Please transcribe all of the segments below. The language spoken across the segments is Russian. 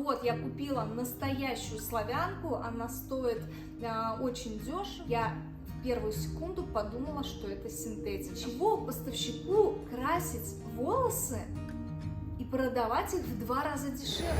Вот, я купила настоящую славянку, она стоит очень дешево. Я в первую секунду подумала, что это синтетика. Чего поставщику красить волосы и продавать их в 2 раза дешевле?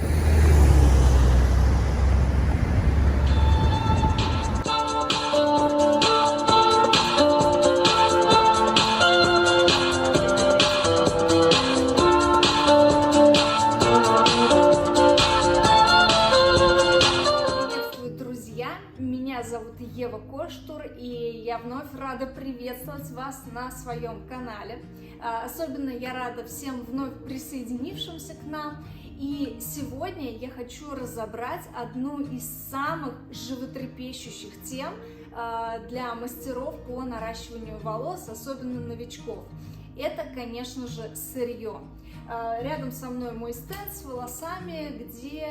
Меня зовут Ева Коштур, и я вновь рада приветствовать вас на своем канале. Особенно я рада всем вновь присоединившимся к нам. И сегодня я хочу разобрать одну из самых животрепещущих тем для мастеров по наращиванию волос, особенно новичков. Это, конечно же, сырье. Рядом со мной мой стенд с волосами, где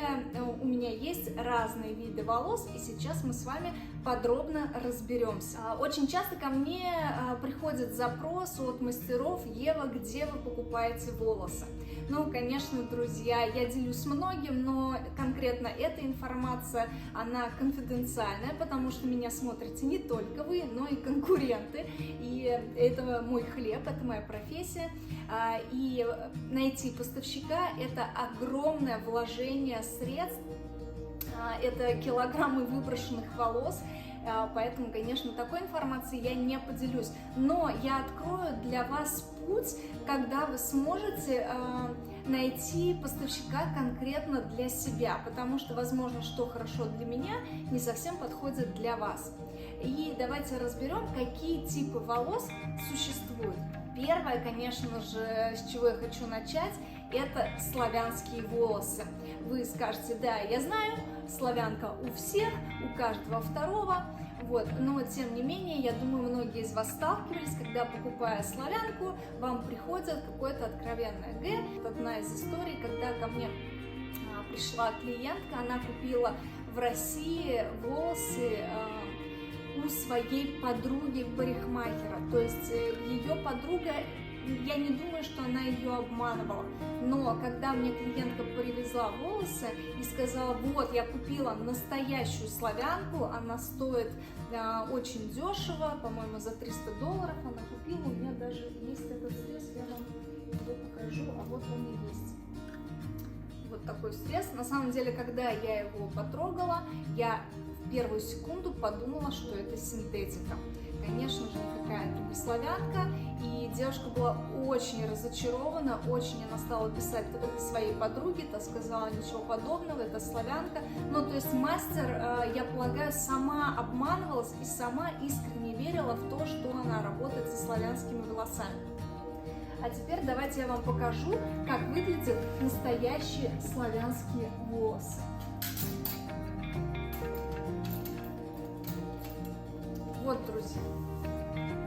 у меня есть разные виды волос, и сейчас мы с вами подробно разберемся. Очень часто ко мне приходит запрос от мастеров: Ева, где вы покупаете волосы? Ну, конечно, друзья, я делюсь многим, но конкретно эта информация, она конфиденциальная, потому что меня смотрите не только вы, но и конкуренты, и это мой хлеб, это моя профессия, и найти поставщика – это огромное вложение средств, это килограммы выброшенных волос. Поэтому, конечно, такой информацией я не поделюсь, но я открою для вас путь, когда вы сможете найти поставщика конкретно для себя, потому что, возможно, что хорошо для меня, не совсем подходит для вас. И давайте разберем, какие типы волос существуют. Первое, конечно же, с чего я хочу начать, это славянские волосы. Вы скажете: да, я знаю, славянка у всех, у каждого второго, вот, но тем не менее, я думаю, многие из вас сталкивались, когда, покупая славянку, вам приходит какое-то откровенное Г. Это одна из историй, когда ко мне пришла клиентка, она купила в России волосы у своей подруги-парикмахера, то есть ее подруга, я не думаю, что она ее обманывала, но когда мне клиентка привезла волосы и сказала: вот, я купила настоящую славянку, она стоит очень дешево, по-моему, за $300 она купила, у меня даже есть этот срез, я вам его покажу, а вот он и есть. Вот такой срез. На самом деле, когда я его потрогала, я в первую секунду подумала, что это синтетика. Конечно же, никакая это не славянка, и девушка была очень разочарована, очень она стала писать своей подруге, та сказала: ничего подобного, это славянка. Ну, то есть мастер, я полагаю, сама обманывалась и сама искренне верила в то, что она работает со славянскими волосами. А теперь давайте я вам покажу, как выглядят настоящие славянские волосы. Вот, друзья,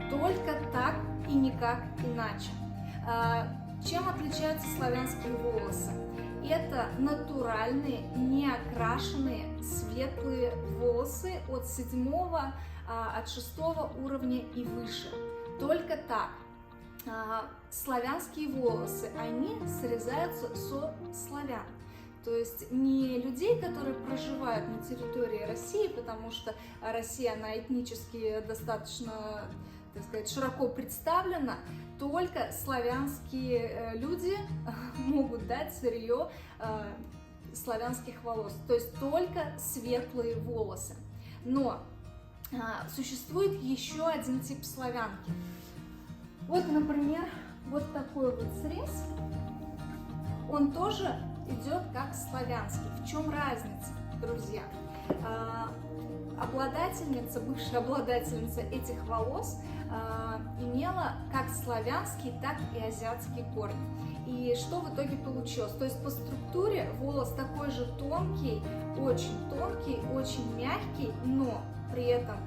только так и никак иначе. Чем отличаются славянские волосы? Это натуральные, неокрашенные, светлые волосы от 7-го, от 6-го уровня и выше. Только так. Славянские волосы, они срезаются со славян. То есть не людей, которые проживают на территории России, потому что Россия, она этнически достаточно, так сказать, широко представлена, только славянские люди могут дать сырье славянских волос, то есть только светлые волосы. Но существует еще один тип славянки. Вот, например, вот такой вот срез, он тоже идет как славянский. В чем разница, друзья? Обладательница, бывшая обладательница этих волос имела как славянский, так и азиатский корни. И что в итоге получилось? То есть по структуре волос такой же тонкий, очень мягкий, но при этом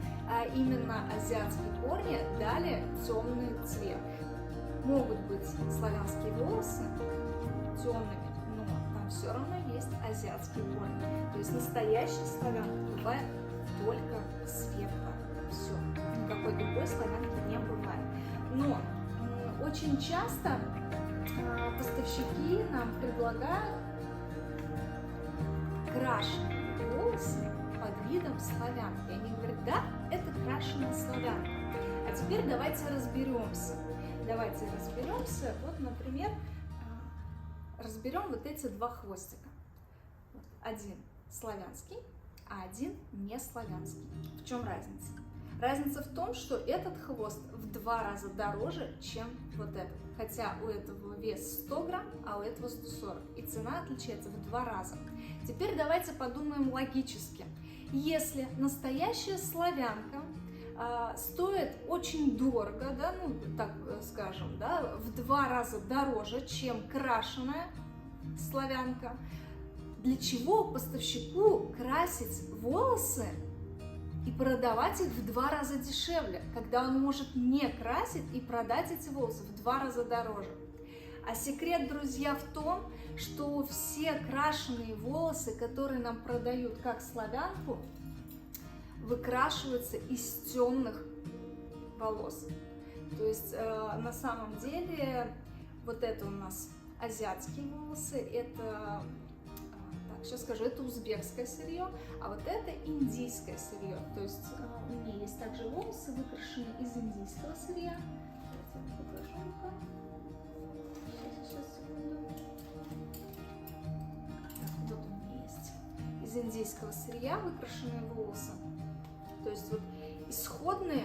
именно азиатские корни дали темный цвет. Могут быть славянские волосы темными, но там все равно есть азиатские корни. То есть настоящая славянка бывает только светлая. Все. Никакой другой славянки не бывает. Но очень часто поставщики нам предлагают крашеные волосы под видом славянки. Они говорят, да, это крашеная славянка. А теперь давайте разберемся. Вот, например, разберем вот эти два хвостика. Один славянский, а один не славянский. В чем разница? Разница в том, что этот хвост в 2 раза дороже, чем вот этот. Хотя у этого вес 100 грамм, а у этого 140. И цена отличается в 2 раза. Теперь давайте подумаем логически. Если настоящая славянка стоит очень дорого, да, ну так скажем, да, в 2 раза дороже, чем крашеная славянка, для чего поставщику красить волосы и продавать их в 2 раза дешевле, когда он может не красить и продать эти волосы в 2 раза дороже? А секрет, друзья, в том, что все крашеные волосы, которые нам продают как славянку, выкрашиваются из темных волос. То есть на самом деле вот это у нас азиатские волосы, это, так, сейчас скажу, это узбекское сырье, а вот это индийское сырье. То есть у меня есть также волосы, выкрашенные из индийского сырья. Давайте я покажу-ка. Сейчас, секунду. Вот у меня есть из индийского сырья выкрашенные волосы. То есть вот исходный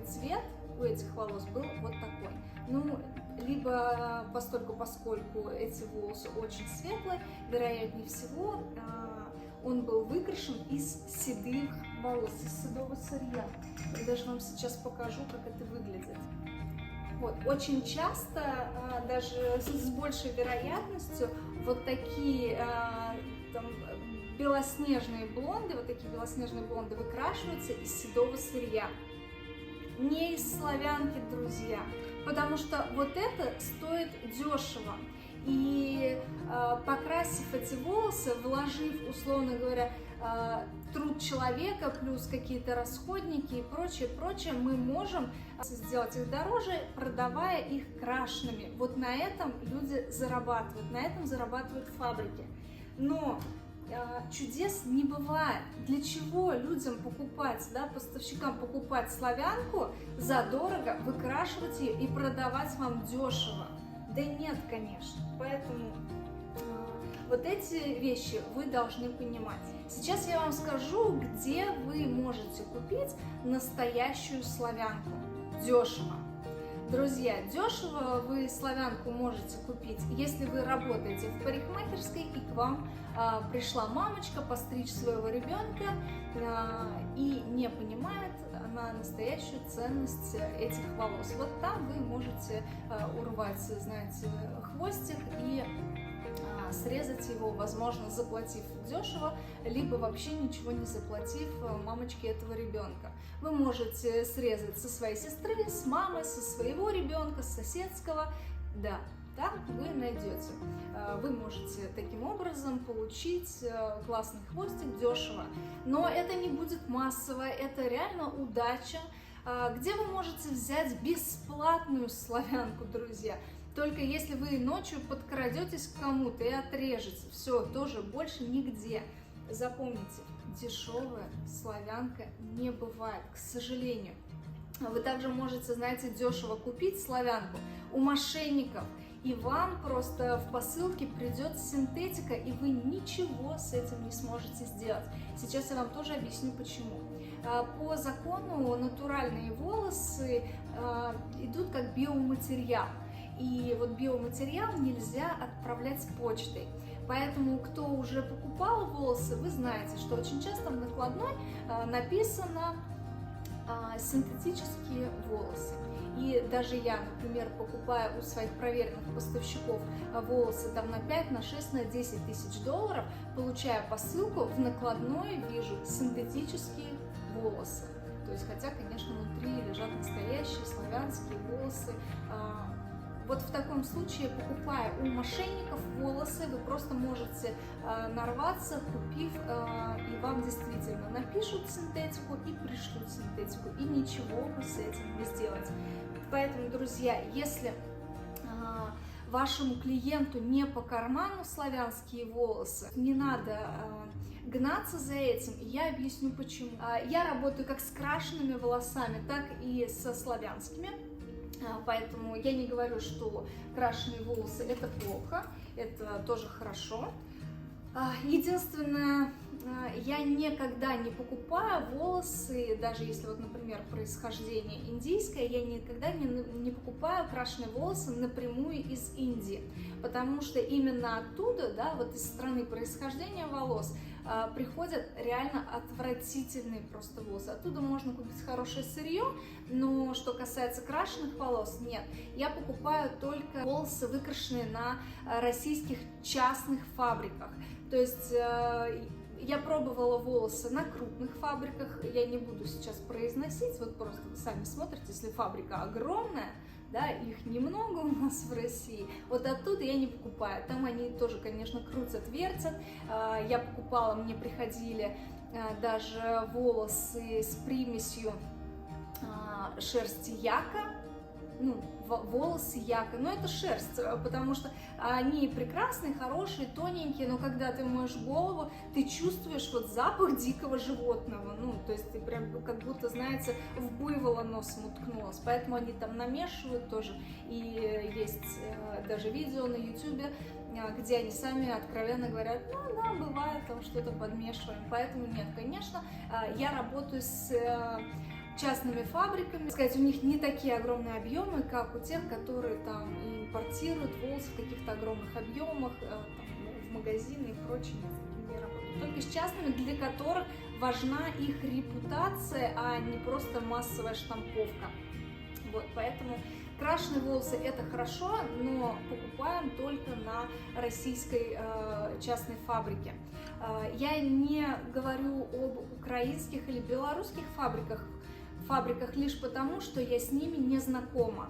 цвет у этих волос был вот такой. Ну, либо поскольку эти волосы очень светлые, вероятнее всего, он был выкрашен из седых волос, из седого сырья. Я даже вам сейчас покажу, как это выглядит. Вот, очень часто, даже с большей вероятностью, вот такие там, белоснежные блонды выкрашиваются из седого сырья. Не из славянки, друзья, потому что вот это стоит дешево. И покрасив эти волосы, вложив, условно говоря, труд человека, плюс какие-то расходники и прочее, мы можем сделать их дороже, продавая их крашенными. Вот на этом люди зарабатывают, на этом зарабатывают фабрики. Но чудес не бывает. Для чего людям покупать, да, поставщикам покупать славянку задорого, выкрашивать ее и продавать вам дешево? Да нет, конечно. Поэтому вот эти вещи вы должны понимать. Сейчас я вам скажу, где вы можете купить настоящую славянку дешево. Друзья, дешево вы славянку можете купить, если вы работаете в парикмахерской и к вам пришла мамочка постричь своего ребенка и не понимает на настоящую ценность этих волос. Вот там вы можете урвать, знаете, хвостик и срезать его, возможно, заплатив дешево, либо вообще ничего не заплатив мамочке этого ребенка. Вы можете срезать со своей сестры, с мамой, со своего ребенка, с соседского. Да, там вы найдете. Вы можете таким образом получить классный хвостик дешево. Но это не будет массово, это реально удача. Где вы можете взять бесплатную славянку, друзья? Только если вы ночью подкрадетесь к кому-то и отрежете. Все, тоже больше нигде. Запомните, дешевая славянка не бывает, к сожалению. Вы также можете, знаете, дешево купить славянку у мошенников, и вам просто в посылке придет синтетика, и вы ничего с этим не сможете сделать. Сейчас я вам тоже объясню, почему. По закону натуральные волосы идут как биоматериал. И вот биоматериал нельзя отправлять почтой. Поэтому, кто уже покупал волосы, вы знаете, что очень часто в накладной написано синтетические волосы. И даже я, например, покупая у своих проверенных поставщиков волосы там на 5, на 6, на 10 тысяч долларов, получая посылку, в накладной вижу синтетические волосы. То есть, хотя, конечно, внутри лежат настоящие славянские волосы. Вот в таком случае, покупая у мошенников волосы, вы просто можете нарваться, купив, и вам действительно напишут синтетику и пришлют синтетику, и ничего вы с этим не сделаете. Поэтому, друзья, если вашему клиенту не по карману славянские волосы, не надо гнаться за этим, и я объясню почему. Я работаю как с крашенными волосами, так и со славянскими, поэтому я не говорю, что крашеные волосы это плохо, это тоже хорошо. Единственное, я никогда не покупаю волосы, даже если, вот, например, происхождение индийское, я никогда не покупаю крашеные волосы напрямую из Индии, потому что именно оттуда, да, вот из страны происхождения волос, приходят реально отвратительные просто волосы. Оттуда можно купить хорошее сырье, но что касается крашеных волос, нет. Я покупаю только волосы, выкрашенные на российских частных фабриках. То есть я пробовала волосы на крупных фабриках, я не буду сейчас произносить, вот просто вы сами смотрите, если фабрика огромная, да, их немного у нас в России, вот оттуда я не покупаю, там они тоже, конечно, крутят, вертят. Я покупала, мне приходили даже волосы с примесью шерсти яка, ну, волосы яка, но это шерсть, потому что они прекрасные, хорошие, тоненькие, но когда ты моешь голову, ты чувствуешь вот запах дикого животного, ну, то есть ты прям как будто, знаете, в буйвола носом уткнулась, поэтому они там намешивают тоже, и есть даже видео на ютубе, где они сами откровенно говорят, ну да, бывает, там что-то подмешиваем, поэтому нет, конечно, я работаю с частными фабриками, сказать, у них не такие огромные объемы, как у тех, которые там импортируют волосы в каких-то огромных объемах, там, в магазины и прочее, не работают. Только с частными, для которых важна их репутация, а не просто массовая штамповка. Вот, поэтому крашеные волосы это хорошо, но покупаем только на российской частной фабрике. Я не говорю об украинских или белорусских фабриках лишь потому, что я с ними не знакома.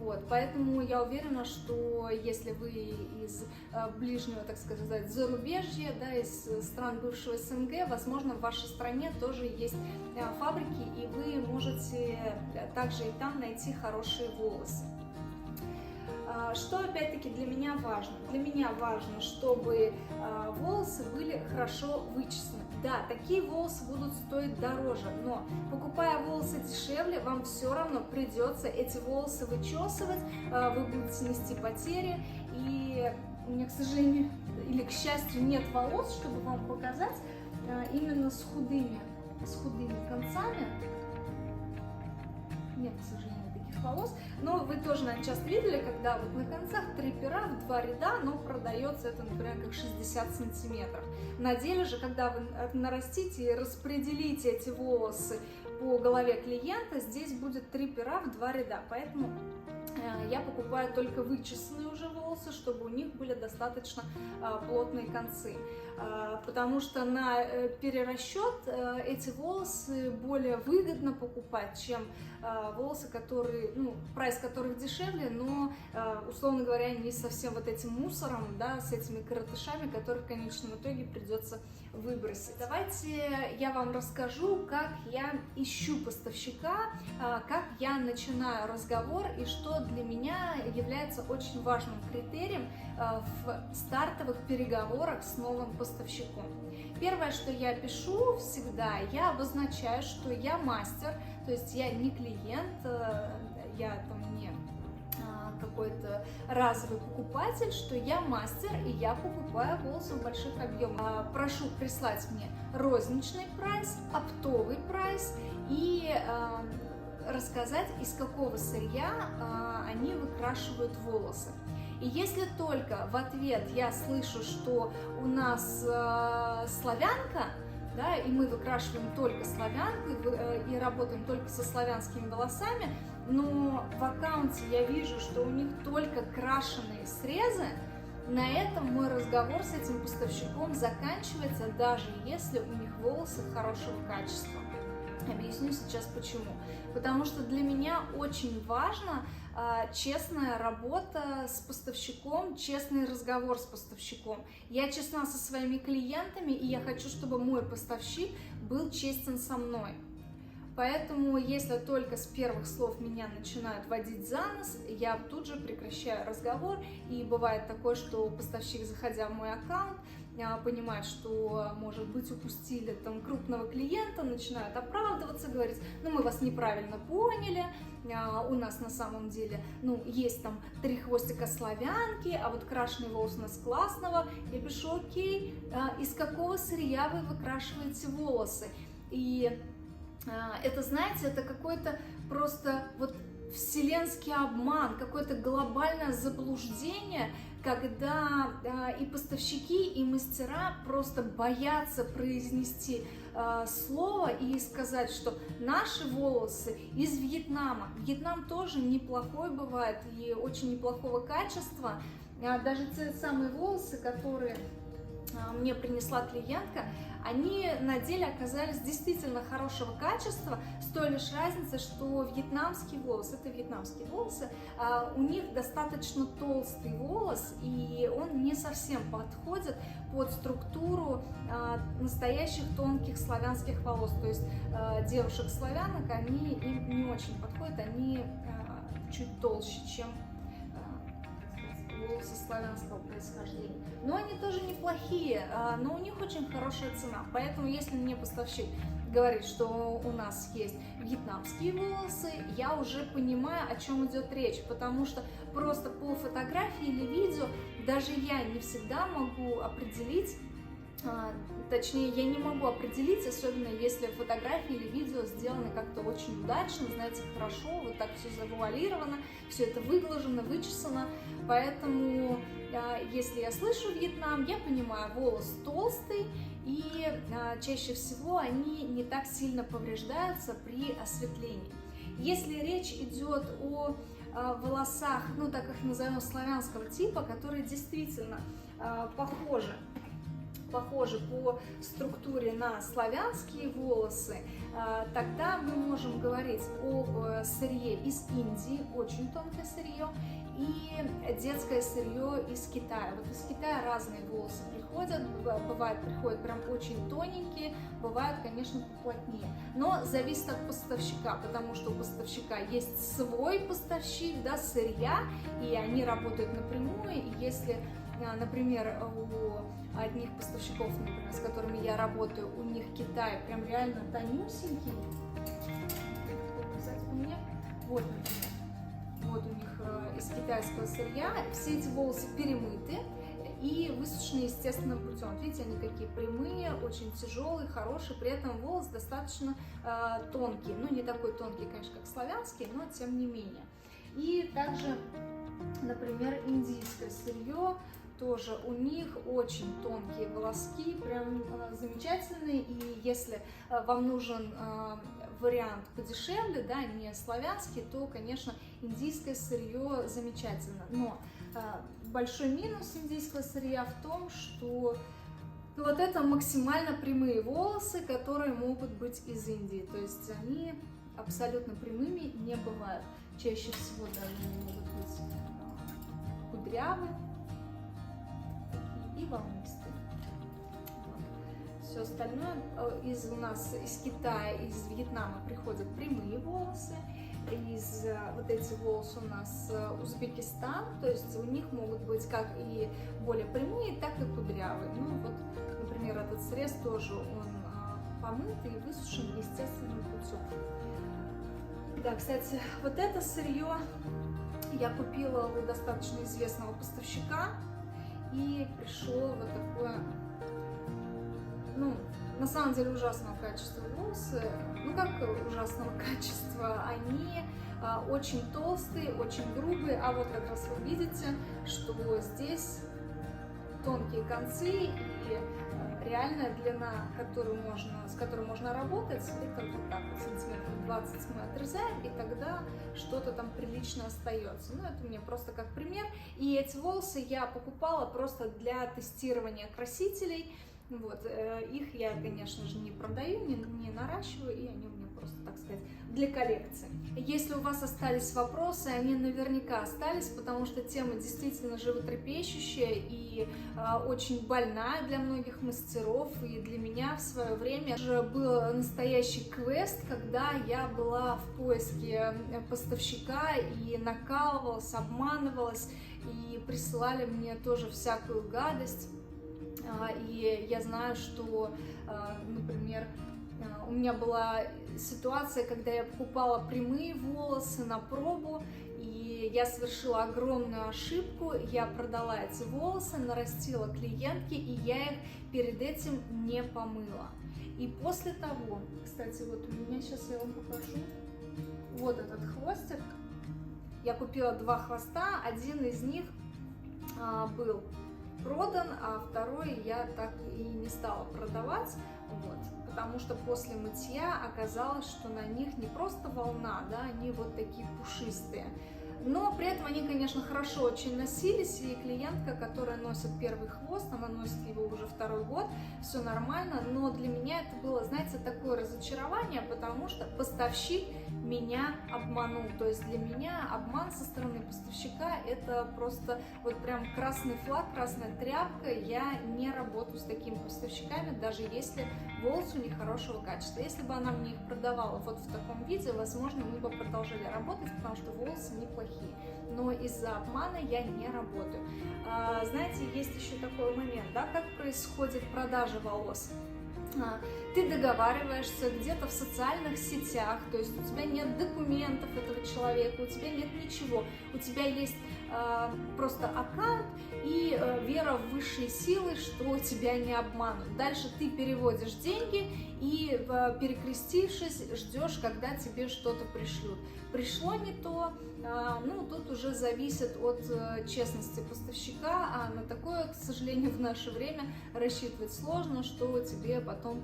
Вот, поэтому я уверена, что если вы из ближнего, так сказать, зарубежья, да, из стран бывшего СНГ, возможно, в вашей стране тоже есть фабрики, и вы можете также и там найти хорошие волосы. Что опять-таки для меня важно? Для меня важно, чтобы волосы были хорошо вычесаны. Да, такие волосы будут стоить дороже, но покупая волосы дешевле, вам все равно придется эти волосы вычесывать, вы будете нести потери, и у меня, к сожалению, или к счастью, нет волос, чтобы вам показать именно с худыми концами. Нет, к сожалению, таких волос, но вы тоже, наверное, часто видели, когда вот на концах 3 пера в 2 ряда, но продается это, например, как 60 сантиметров. На деле же, когда вы нарастите и распределите эти волосы по голове клиента, здесь будет 3 пера в 2 ряда, поэтому я покупаю только вычесанные уже волосы, чтобы у них были достаточно плотные концы, потому что на перерасчет эти волосы более выгодно покупать, чем волосы, которые, ну, прайс которых дешевле, но, условно говоря, не совсем вот этим мусором, да, с этими коротышами, которые в конечном итоге придется выбросить. Давайте я вам расскажу, как я ищу поставщика, как я начинаю разговор и что для меня является очень важным критерием в стартовых переговорах с новым поставщиком. Первое, что я пишу всегда, я обозначаю, что я мастер, то есть я не клиент, я там не какой-то разовый покупатель, что я мастер и я покупаю волосы в больших объемах. Прошу прислать мне розничный прайс, оптовый прайс и рассказать, из какого сырья они выкрашивают волосы. И если только в ответ я слышу, что у нас славянка, да, и мы выкрашиваем только славянку и работаем только со славянскими волосами, но в аккаунте я вижу, что у них только крашеные срезы, на этом мой разговор с этим поставщиком заканчивается, даже если у них волосы хорошего качества. Объясню сейчас почему. Потому что для меня очень важно честная работа с поставщиком, честный разговор с поставщиком. Я честна со своими клиентами, и я хочу, чтобы мой поставщик был честен со мной. Поэтому, если только с первых слов меня начинают водить за нос, я тут же прекращаю разговор. И бывает такое, что поставщик, заходя в мой аккаунт, понимает, что, может быть, упустили там крупного клиента, начинают оправдываться, говорить: ну, мы вас неправильно поняли, у нас на самом деле, ну, есть там 3 хвостика славянки, а вот крашеный волос у нас классного. Я пишу: окей, из какого сырья вы выкрашиваете волосы? И это, знаете, это какой-то просто вот вселенский обман, какое-то глобальное заблуждение, когда и поставщики, и мастера просто боятся произнести слово и сказать, что наши волосы из Вьетнама. Вьетнам тоже неплохой бывает и очень неплохого качества. Даже те самые волосы, которые мне принесла клиентка, они на деле оказались действительно хорошего качества, с той лишь разницей, что вьетнамский волос, это вьетнамские волосы, у них достаточно толстый волос, и он не совсем подходит под структуру настоящих тонких славянских волос. То есть девушек-славянок, они им не очень подходят, они чуть толще, чем волосы славянского происхождения. Но они тоже неплохие, но у них очень хорошая цена. Поэтому, если мне поставщик говорит, что у нас есть вьетнамские волосы, я уже понимаю, о чем идет речь, потому что просто по фотографии или видео даже я не всегда могу определить, точнее, я не могу определить, особенно если фотографии или видео сделаны как-то очень удачно, знаете, хорошо, вот так все завуалировано, все это выглажено, вычесано. Поэтому, если я слышу Вьетнам, я понимаю, волос толстый, и чаще всего они не так сильно повреждаются при осветлении. Если речь идет о волосах, ну так их назовем, славянского типа, которые действительно похожи по структуре на славянские волосы, тогда мы можем говорить об сырье из Индии, очень тонкое сырье, и детское сырье из Китая. Вот из Китая разные волосы приходят, бывают приходят прям очень тоненькие, бывают, конечно, поплотнее. Но зависит от поставщика, потому что у поставщика есть свой поставщик, да, сырья, и они работают напрямую, и если, например, у одних поставщиков, например, с которыми я работаю, у них Китай прям реально тонюсенький, вот, например, вот у них из китайского сырья, все эти волосы перемыты и высушены естественным путем. Видите, они какие прямые, очень тяжелые, хорошие, при этом волос достаточно тонкий, ну не такой тонкий, конечно, как славянский, но тем не менее. И также, например, индийское сырье, тоже у них очень тонкие волоски, прям замечательные, и если вам нужен вариант подешевле, да, не славянский, то, конечно, индийское сырье замечательно. Но большой минус индийского сырья в том, что вот это максимально прямые волосы, которые могут быть из Индии, то есть они абсолютно прямыми не бывают. Чаще всего даже они могут быть кудрявы и волнистые. Все остальное у нас из Китая, из Вьетнама приходят прямые волосы, вот эти волосы у нас Узбекистан, то есть у них могут быть как и более прямые, так и кудрявые. Ну вот, например, этот срез тоже он помыт и высушен естественным путем. Да, кстати, вот это сырье я купила у достаточно известного поставщика, и пришло вот такое, ну, на самом деле ужасного качества волосы. Ну как ужасного качества? Они очень толстые, очень грубые, а вот как раз вы видите, что здесь тонкие концы и реальная длина, с которой можно работать, это вот так вот, сантиметров 20 мы отрезаем, и тогда что-то там прилично остается. Ну, это мне просто как пример. И эти волосы я покупала просто для тестирования красителей. Вот, их я, конечно же, не продаю, не наращиваю, и они у меня просто, так сказать, для коллекции. Если у вас остались вопросы, они наверняка остались, потому что тема действительно животрепещущая и очень больная для многих мастеров, и для меня в свое время же был настоящий квест, когда я была в поиске поставщика и накалывалась, обманывалась, и присылали мне тоже всякую гадость. И я знаю, что, например, у меня была ситуация, когда я покупала прямые волосы на пробу, и я совершила огромную ошибку, я продала эти волосы, нарастила клиентки, и я их перед этим не помыла. И после того, кстати, вот у меня, сейчас я вам покажу, вот этот хвостик, я купила 2 хвоста, один из них был продан, а второй я так и не стала продавать, вот, потому что после мытья оказалось, что на них не просто волна, да, они вот такие пушистые. Но при этом они, конечно, хорошо очень носились, и клиентка, которая носит первый хвост, она носит его уже 2-й год, все нормально, но для меня это было, знаете, такое разочарование, потому что поставщик меня обманул, то есть для меня обман со стороны поставщика это просто вот прям красный флаг, красная тряпка, я не работаю с такими поставщиками, даже если волосы у них хорошего качества. Если бы она мне их продавала вот в таком виде, возможно, мы бы продолжали работать, потому что волосы неплохие. Но из-за обмана я не работаю. Знаете, есть еще такой момент, да, как происходит продажа волос. Ты договариваешься где-то в социальных сетях, то есть у тебя нет документов этого человека, у тебя нет ничего, у тебя есть просто аккаунт и вера в высшие силы, что тебя не обманут. Дальше ты переводишь деньги и, перекрестившись, ждешь, когда тебе что-то пришлют. Пришло не то, ну, тут уже зависит от честности поставщика, а на такое, к сожалению, в наше время рассчитывать сложно, что тебе потом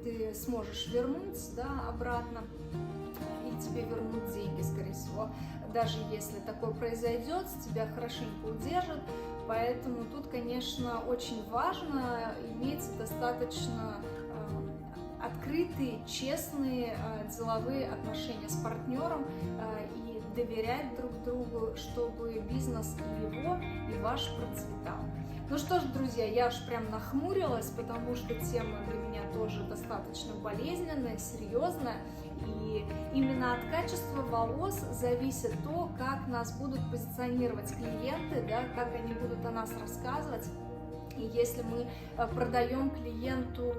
ты сможешь вернуть, да, обратно, и тебе вернут деньги, скорее всего. Даже если такое произойдет, тебя хорошенько удержат, поэтому тут, конечно, очень важно иметь достаточно открытые, честные деловые отношения с партнером и доверять друг другу, чтобы бизнес и его, и ваш процветал. Ну что ж, друзья, я уж прям нахмурилась, потому что тема для меня тоже достаточно болезненная, серьезная. И именно от качества волос зависит то, как нас будут позиционировать клиенты, да, как они будут о нас рассказывать. И если мы продаем клиенту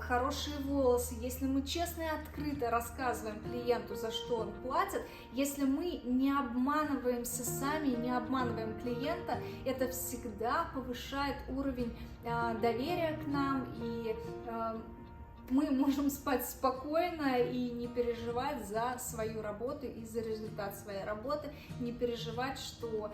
хорошие волосы, если мы честно и открыто рассказываем клиенту, за что он платит, если мы не обманываемся сами, не обманываем клиента, это всегда повышает уровень доверия к нам, и мы можем спать спокойно и не переживать за свою работу и за результат своей работы, не переживать, что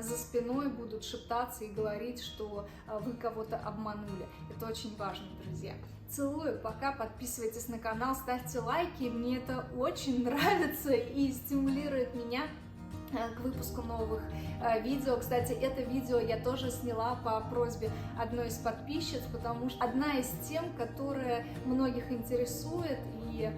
за спиной будут шептаться и говорить, что вы кого-то обманули. Это очень важно, друзья. Целую, пока, подписывайтесь на канал, ставьте лайки, мне это очень нравится и стимулирует меня к выпуску новых видео. Кстати, это видео я тоже сняла по просьбе одной из подписчиц, потому что одна из тем, которая многих интересует, и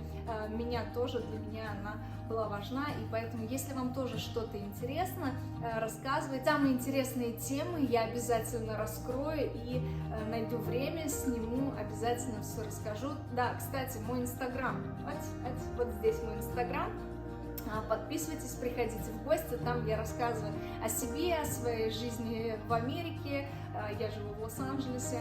меня тоже, для меня она была важна, и поэтому, если вам тоже что-то интересно, рассказывайте. Самые интересные темы я обязательно раскрою и найду время, сниму, обязательно все расскажу. Да, кстати, мой инстаграм, вот здесь мой инстаграм. Подписывайтесь, приходите в гости, там я рассказываю о себе, о своей жизни в Америке, я живу в Лос-Анджелесе,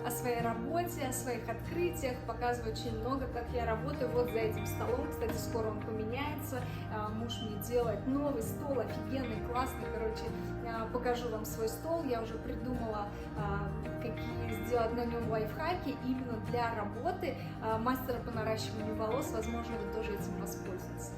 о своей работе, о своих открытиях, показываю очень много, как я работаю. Вот за этим столом, кстати, скоро он поменяется, муж мне делает новый стол, офигенный, классный, короче, покажу вам свой стол, я уже придумала, какие сделать на нем лайфхаки именно для работы мастера по наращиванию волос, возможно, вы тоже этим воспользуетесь.